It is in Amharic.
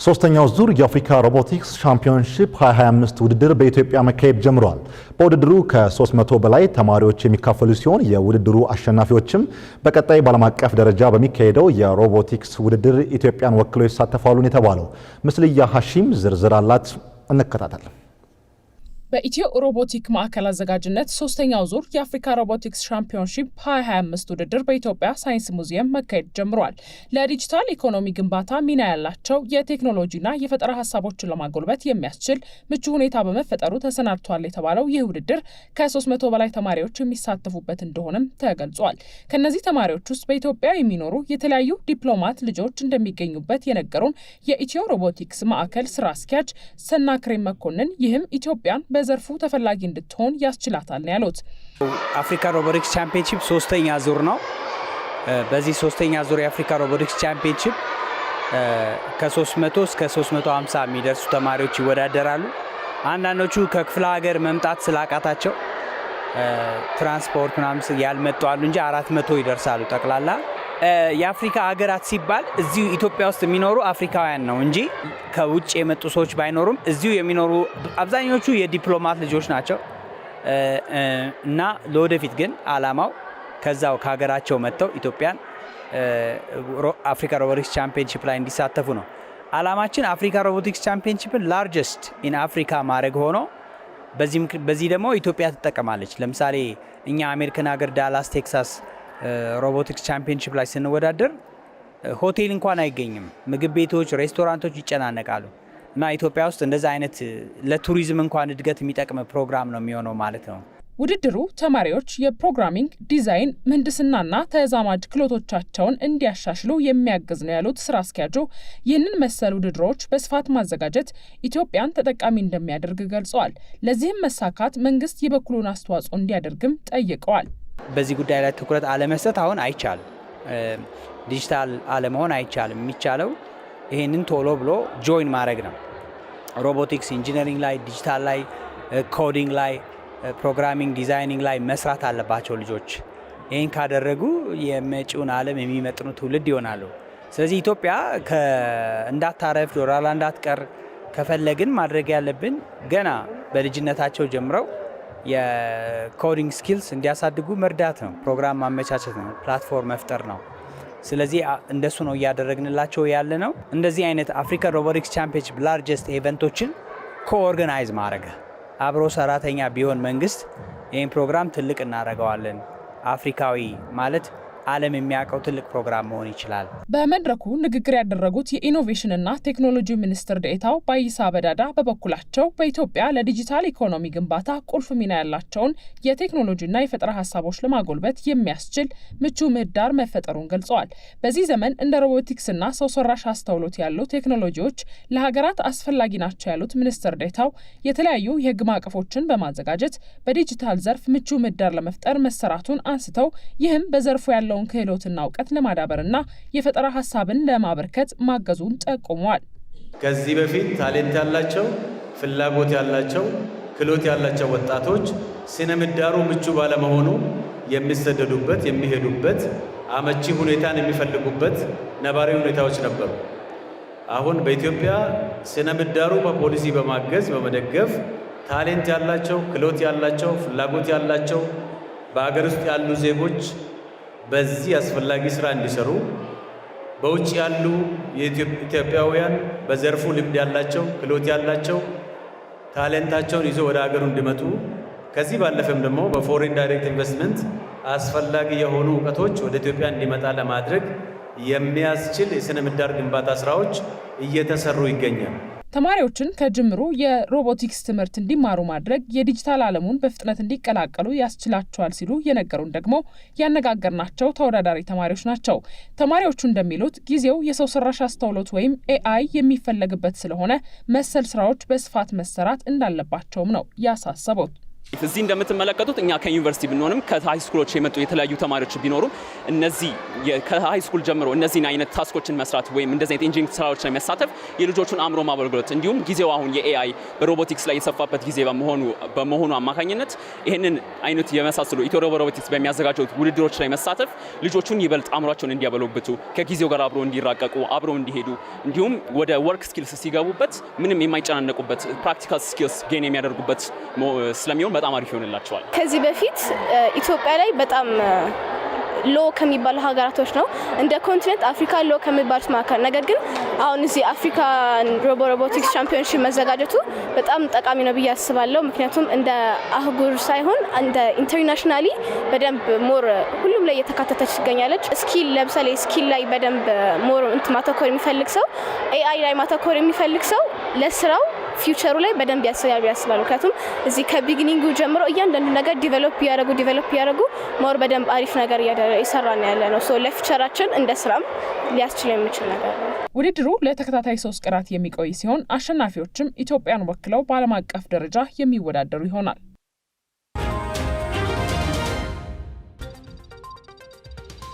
ሶስተኛው ዙር የአፍሪካ ሮቦቲክስ ቻምፒዮንሺፕ 2025 ውድድር በኢትዮጵያ መካሄድ ጀምሯል። በውድድሩ ከ300 በላይ ተማሪዎች የሚካፈሉ ሲሆን የውድድሩ አሸናፊዎችም በቀጣይ በዓለም አቀፍ ደረጃ በሚካሄደው የሮቦቲክስ ውድድር ኢትዮጵያን ወክለው ይሳተፋሉ የተባለው። ምስልያ ሐሺም ዝርዝር አላት፣ እንከታተል። በኢትዮ ሮቦቲክ ማዕከል አዘጋጅነት ሶስተኛው ዙር የአፍሪካ ሮቦቲክስ ቻምፒዮንሺፕ 2025 ውድድር በኢትዮጵያ ሳይንስ ሙዚየም መካሄድ ጀምሯል። ለዲጂታል ኢኮኖሚ ግንባታ ሚና ያላቸው የቴክኖሎጂና የፈጠራ ሀሳቦችን ለማጎልበት የሚያስችል ምቹ ሁኔታ በመፈጠሩ ተሰናድቷል የተባለው ይህ ውድድር ከ300 በላይ ተማሪዎች የሚሳተፉበት እንደሆነም ተገልጿል። ከነዚህ ተማሪዎች ውስጥ በኢትዮጵያ የሚኖሩ የተለያዩ ዲፕሎማት ልጆች እንደሚገኙበት የነገሩን የኢትዮ ሮቦቲክስ ማዕከል ስራ አስኪያጅ ሰናክሬም መኮንን ይህም ኢትዮጵያን በዘርፉ ተፈላጊ እንድትሆን ያስችላታል ነው ያሉት። አፍሪካ ሮቦቲክስ ቻምፒዮንሺፕ ሶስተኛ ዙር ነው። በዚህ ሶስተኛ ዙር የአፍሪካ ሮቦቲክስ ቻምፒዮንሺፕ ከ300 እስከ 350 የሚደርሱ ተማሪዎች ይወዳደራሉ። አንዳንዶቹ ከክፍለ ሀገር መምጣት ስላቃታቸው ትራንስፖርት ምናምን ያልመጡ አሉ እንጂ 400 ይደርሳሉ ጠቅላላ። የአፍሪካ ሀገራት ሲባል እዚሁ ኢትዮጵያ ውስጥ የሚኖሩ አፍሪካውያን ነው እንጂ ከውጭ የመጡ ሰዎች ባይኖሩም እዚሁ የሚኖሩ አብዛኞቹ የዲፕሎማት ልጆች ናቸው እና ለወደፊት ግን አላማው ከዛው ከሀገራቸው መጥተው ኢትዮጵያን አፍሪካ ሮቦቲክስ ቻምፒዮንሺፕ ላይ እንዲሳተፉ ነው አላማችን። አፍሪካ ሮቦቲክስ ቻምፒዮንሺፕን ላርጀስት ኢን አፍሪካ ማድረግ ሆኖ በዚህ ደግሞ ኢትዮጵያ ትጠቀማለች። ለምሳሌ እኛ አሜሪካን ሀገር ዳላስ ቴክሳስ ሮቦቲክስ ቻምፒዮንሺፕ ላይ ስንወዳደር ሆቴል እንኳን አይገኝም። ምግብ ቤቶች፣ ሬስቶራንቶች ይጨናነቃሉ እና ኢትዮጵያ ውስጥ እንደዛ አይነት ለቱሪዝም እንኳን እድገት የሚጠቅም ፕሮግራም ነው የሚሆነው ማለት ነው። ውድድሩ ተማሪዎች የፕሮግራሚንግ፣ ዲዛይን፣ ምህንድስናና ተዛማጅ ክህሎቶቻቸውን እንዲያሻሽሉ የሚያግዝ ነው ያሉት ስራ አስኪያጁ ይህንን መሰል ውድድሮች በስፋት ማዘጋጀት ኢትዮጵያን ተጠቃሚ እንደሚያደርግ ገልጸዋል። ለዚህም መሳካት መንግስት የበኩሉን አስተዋጽኦ እንዲያደርግም ጠይቀዋል። በዚህ ጉዳይ ላይ ትኩረት አለመስጠት አሁን አይቻልም። ዲጂታል አለመሆን አይቻልም። የሚቻለው ይሄንን ቶሎ ብሎ ጆይን ማድረግ ነው። ሮቦቲክስ ኢንጂነሪንግ ላይ፣ ዲጂታል ላይ፣ ኮዲንግ ላይ፣ ፕሮግራሚንግ ዲዛይኒንግ ላይ መስራት አለባቸው ልጆች። ይህን ካደረጉ የመጪውን ዓለም የሚመጥኑ ትውልድ ይሆናሉ። ስለዚህ ኢትዮጵያ እንዳታረፍድ ወራላ እንዳትቀር ከፈለግን ማድረግ ያለብን ገና በልጅነታቸው ጀምረው የኮዲንግ ስኪልስ እንዲያሳድጉ መርዳት ነው። ፕሮግራም ማመቻቸት ነው። ፕላትፎርም መፍጠር ነው። ስለዚህ እንደሱ ነው እያደረግንላቸው ያለ ነው። እንደዚህ አይነት አፍሪካ ሮቦቲክስ ቻምፒዮንሺፕ ላርጀስት ኢቨንቶችን ኮኦርጋናይዝ ማድረግ አብሮ ሰራተኛ ቢሆን መንግስት ይህን ፕሮግራም ትልቅ እናደርገዋለን። አፍሪካዊ ማለት ዓለም የሚያውቀው ትልቅ ፕሮግራም መሆን ይችላል። በመድረኩ ንግግር ያደረጉት የኢኖቬሽንና ቴክኖሎጂ ሚኒስትር ዴኤታው ባይሳ በዳዳ በበኩላቸው በኢትዮጵያ ለዲጂታል ኢኮኖሚ ግንባታ ቁልፍ ሚና ያላቸውን የቴክኖሎጂና የፈጠራ ሀሳቦች ለማጎልበት የሚያስችል ምቹ ምህዳር መፈጠሩን ገልጸዋል። በዚህ ዘመን እንደ ሮቦቲክስና ሰው ሰራሽ አስተውሎት ያሉ ቴክኖሎጂዎች ለሀገራት አስፈላጊ ናቸው ያሉት ሚኒስትር ዴኤታው የተለያዩ የህግ ማዕቀፎችን በማዘጋጀት በዲጂታል ዘርፍ ምቹ ምህዳር ለመፍጠር መሰራቱን አንስተው ይህም በዘርፉ ያለው ክህሎትና እውቀት ለማዳበርና የፈጠራ ሀሳብን ለማበርከት ማገዙን ጠቁመዋል። ከዚህ በፊት ታሌንት ያላቸው፣ ፍላጎት ያላቸው፣ ክህሎት ያላቸው ወጣቶች ስነ ምህዳሩ ምቹ ባለመሆኑ የሚሰደዱበት፣ የሚሄዱበት፣ አመቺ ሁኔታን የሚፈልጉበት ነባራዊ ሁኔታዎች ነበሩ። አሁን በኢትዮጵያ ስነ ምህዳሩ በፖሊሲ በማገዝ በመደገፍ ታሌንት ያላቸው፣ ክህሎት ያላቸው፣ ፍላጎት ያላቸው በአገር ውስጥ ያሉ ዜጎች በዚህ አስፈላጊ ስራ እንዲሰሩ በውጭ ያሉ የኢትዮጵያውያን በዘርፉ ልምድ ያላቸው ክህሎት ያላቸው ታሌንታቸውን ይዞ ወደ ሀገሩ እንዲመጡ ከዚህ ባለፈም ደግሞ በፎሬን ዳይሬክት ኢንቨስትመንት አስፈላጊ የሆኑ እውቀቶች ወደ ኢትዮጵያ እንዲመጣ ለማድረግ የሚያስችል የስነ ምህዳር ግንባታ ስራዎች እየተሰሩ ይገኛል። ተማሪዎችን ከጅምሩ የሮቦቲክስ ትምህርት እንዲማሩ ማድረግ የዲጂታል ዓለሙን በፍጥነት እንዲቀላቀሉ ያስችላቸዋል ሲሉ የነገሩን ደግሞ ያነጋገርናቸው ተወዳዳሪ ተማሪዎች ናቸው። ተማሪዎቹ እንደሚሉት ጊዜው የሰው ሰራሽ አስተውሎት ወይም ኤአይ የሚፈለግበት ስለሆነ መሰል ስራዎች በስፋት መሰራት እንዳለባቸውም ነው ያሳሰቡት። እዚህ እንደምትመለከቱት እኛ ከዩኒቨርሲቲ ብንሆንም ከሃይ ስኩሎች የመጡ የተለያዩ ተማሪዎች ቢኖሩም እነዚህ ከሃይ ስኩል ጀምሮ እነዚህን አይነት ታስኮችን መስራት ወይም እንደዚህ አይነት ኢንጂኒሪንግ ስራዎች ላይ መሳተፍ የልጆቹን አእምሮ ማበልገት እንዲሁም ጊዜው አሁን የኤአይ በሮቦቲክስ ላይ የሰፋበት ጊዜ በመሆኑ አማካኝነት ይህንን አይነት የመሳሰሉ ኢትዮ ሮቦቲክስ በሚያዘጋጀው ውድድሮች ላይ መሳተፍ ልጆቹን ይበልጥ አእምሯቸውን እንዲያበለብቱ ከጊዜው ጋር አብረው እንዲራቀቁ አብረው እንዲሄዱ እንዲሁም ወደ ወርክ ስኪልስ ሲገቡበት ምንም የማይጨናነቁበት ፕራክቲካል ስኪልስ ጌን የሚያደርጉበት ስለሚሆን በጣም አሪፍ ይሆንላቸዋል። ከዚህ በፊት ኢትዮጵያ ላይ በጣም ሎ ከሚባሉ ሀገራቶች ነው እንደ ኮንቲኔንት አፍሪካ ሎ ከሚባሉት መካከል። ነገር ግን አሁን እዚህ አፍሪካን ሮቦቲክስ ቻምፒዮንሺፕ መዘጋጀቱ በጣም ጠቃሚ ነው ብዬ አስባለሁ። ምክንያቱም እንደ አህጉር ሳይሆን እንደ ኢንተርናሽናሊ በደንብ ሞር ሁሉም ላይ እየተካተተች ትገኛለች። ስኪል ለምሳሌ ስኪል ላይ በደንብ ሞር ማተኮር የሚፈልግ ሰው፣ ኤአይ ላይ ማተኮር የሚፈልግ ሰው ለስራው ፊውቸሩ ላይ በደንብ ያስባሉ። ምክንያቱም እዚህ ከቢግኒንጉ ጀምሮ እያንዳንዱ ነገር ዲቨሎፕ ያደረጉ ሞር በደንብ አሪፍ ነገር እየሰራን ያለ ነው። ሶ ለፊውቸራችን እንደ ስራም ሊያስችል የሚችል ነገር ነው። ውድድሩ ለተከታታይ 3 ቀናት የሚቆይ ሲሆን አሸናፊዎችም ኢትዮጵያን ወክለው በዓለም አቀፍ ደረጃ የሚወዳደሩ ይሆናል።